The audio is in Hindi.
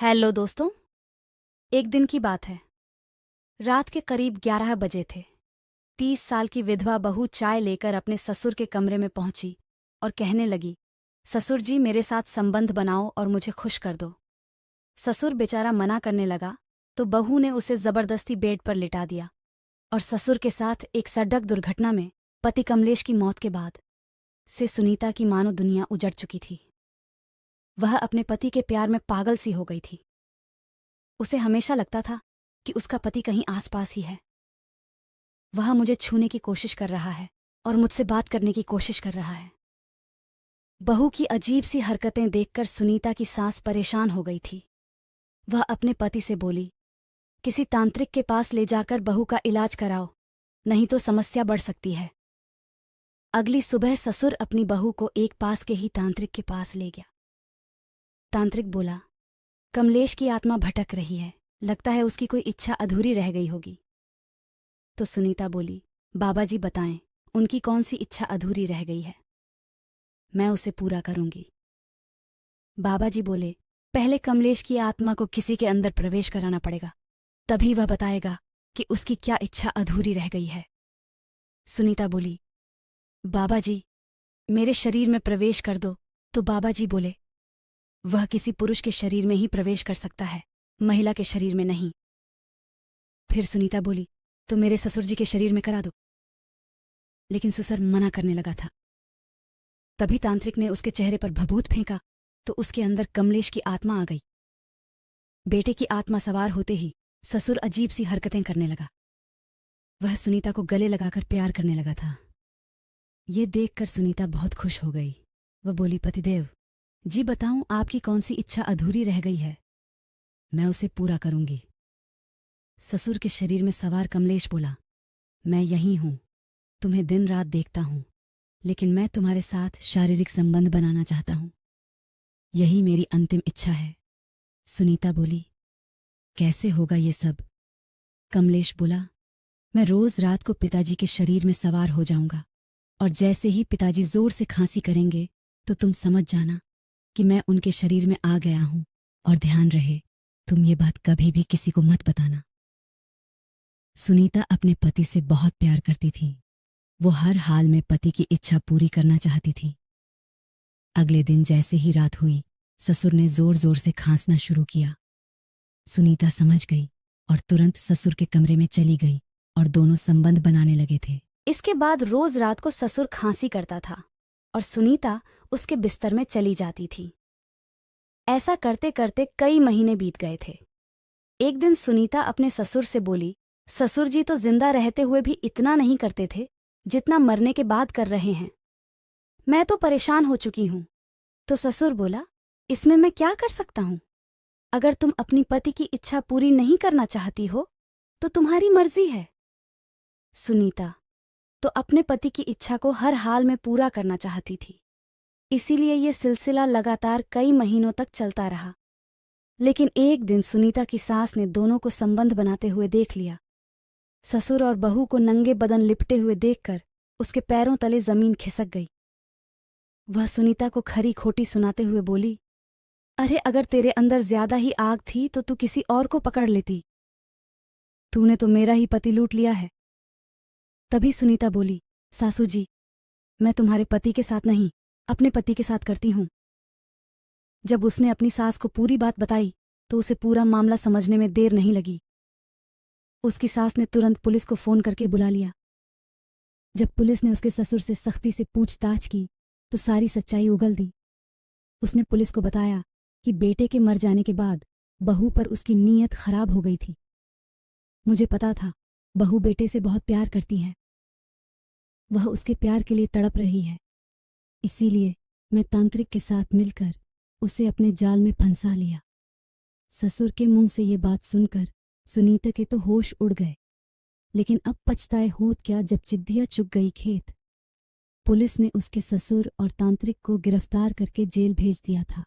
हेलो दोस्तों। एक दिन की बात है। रात के करीब 11 बजे थे। 30 साल की विधवा बहू चाय लेकर अपने ससुर के कमरे में पहुंची और कहने लगी, ससुर जी मेरे साथ संबंध बनाओ और मुझे खुश कर दो। ससुर बेचारा मना करने लगा तो बहू ने उसे जबरदस्ती बेड पर लिटा दिया और ससुर के साथ एक सड़क दुर्घटना में पति कमलेश की मौत के बाद से सुनीता की मानो दुनिया उजड़ चुकी थी। वह अपने पति के प्यार में पागल सी हो गई थी। उसे हमेशा लगता था कि उसका पति कहीं आसपास ही है। वह मुझे छूने की कोशिश कर रहा है और मुझसे बात करने की कोशिश कर रहा है। बहू की अजीब सी हरकतें देखकर सुनीता की सास परेशान हो गई थी। वह अपने पति से बोली, किसी तांत्रिक के पास ले जाकर बहू का इलाज कराओ, नहीं तो समस्या बढ़ सकती है। अगली सुबह ससुर अपनी बहू को एक पास के ही तांत्रिक के पास ले गया। तांत्रिक बोला, कमलेश की आत्मा भटक रही है, लगता है उसकी कोई इच्छा अधूरी रह गई होगी। तो सुनीता बोली, बाबा जी बताएं, उनकी कौन सी इच्छा अधूरी रह गई है, मैं उसे पूरा करूंगी। बाबा जी बोले, पहले कमलेश की आत्मा को किसी के अंदर प्रवेश कराना पड़ेगा, तभी वह बताएगा कि उसकी क्या इच्छा अधूरी रह गई है। सुनीता बोली, बाबा जी मेरे शरीर में प्रवेश कर दो। तो बाबा जी बोले, वह किसी पुरुष के शरीर में ही प्रवेश कर सकता है, महिला के शरीर में नहीं। फिर सुनीता बोली, तो मेरे ससुर जी के शरीर में करा दो। लेकिन ससुर मना करने लगा था। तभी तांत्रिक ने उसके चेहरे पर भभूत फेंका तो उसके अंदर कमलेश की आत्मा आ गई। बेटे की आत्मा सवार होते ही ससुर अजीब सी हरकतें करने लगा। वह सुनीता को गले लगाकर प्यार करने लगा था। ये देखकर सुनीता बहुत खुश हो गई। वह बोली, पतिदेव जी बताऊं आपकी कौन सी इच्छा अधूरी रह गई है, मैं उसे पूरा करूंगी। ससुर के शरीर में सवार कमलेश बोला, मैं यहीं हूं, तुम्हें दिन रात देखता हूं, लेकिन मैं तुम्हारे साथ शारीरिक संबंध बनाना चाहता हूं, यही मेरी अंतिम इच्छा है। सुनीता बोली, कैसे होगा ये सब? कमलेश बोला, मैं रोज रात को पिताजी के शरीर में सवार हो जाऊंगा और जैसे ही पिताजी जोर से खांसी करेंगे तो तुम समझ जाना कि मैं उनके शरीर में आ गया हूं। और ध्यान रहे, तुम ये बात कभी भी किसी को मत बताना। सुनीता अपने पति से बहुत प्यार करती थी। वो हर हाल में पति की इच्छा पूरी करना चाहती थी। अगले दिन जैसे ही रात हुई, ससुर ने जोर जोर से खांसना शुरू किया। सुनीता समझ गई और तुरंत ससुर के कमरे में चली गई और दोनों संबंध बनाने लगे थे। इसके बाद रोज रात को ससुर खांसी करता था और सुनीता उसके बिस्तर में चली जाती थी। ऐसा करते करते कई महीने बीत गए थे। एक दिन सुनीता अपने ससुर से बोली, ससुर जी तो जिंदा रहते हुए भी इतना नहीं करते थे जितना मरने के बाद कर रहे हैं। मैं तो परेशान हो चुकी हूं। तो ससुर बोला, इसमें मैं क्या कर सकता हूं? अगर तुम अपनी पति की इच्छा पूरी नहीं करना चाहती हो तो तुम्हारी मर्जी है। सुनीता तो अपने पति की इच्छा को हर हाल में पूरा करना चाहती थी। इसीलिए ये सिलसिला लगातार कई महीनों तक चलता रहा। लेकिन एक दिन सुनीता की सास ने दोनों को संबंध बनाते हुए देख लिया। ससुर और बहू को नंगे बदन लिपटे हुए देखकर उसके पैरों तले जमीन खिसक गई। वह सुनीता को खरी खोटी सुनाते हुए बोली, अरे अगर तेरे अंदर ज्यादा ही आग थी तो तू किसी और को पकड़ लेती। तूने तो मेरा ही पति लूट लिया है। तभी सुनीता बोली, सासू जी मैं तुम्हारे पति के साथ नहीं, अपने पति के साथ करती हूं। जब उसने अपनी सास को पूरी बात बताई तो उसे पूरा मामला समझने में देर नहीं लगी। उसकी सास ने तुरंत पुलिस को फोन करके बुला लिया। जब पुलिस ने उसके ससुर से सख्ती से पूछताछ की तो सारी सच्चाई उगल दी। उसने पुलिस को बताया कि बेटे के मर जाने के बाद बहू पर उसकी नीयत खराब हो गई थी। मुझे पता था बहू बेटे से बहुत प्यार करती है, वह उसके प्यार के लिए तड़प रही है, इसीलिए मैं तांत्रिक के साथ मिलकर उसे अपने जाल में फंसा लिया। ससुर के मुंह से ये बात सुनकर सुनीता के तो होश उड़ गए। लेकिन अब पछताए होत क्या जब चिद्दिया चुग गई खेत। पुलिस ने उसके ससुर और तांत्रिक को गिरफ्तार करके जेल भेज दिया था।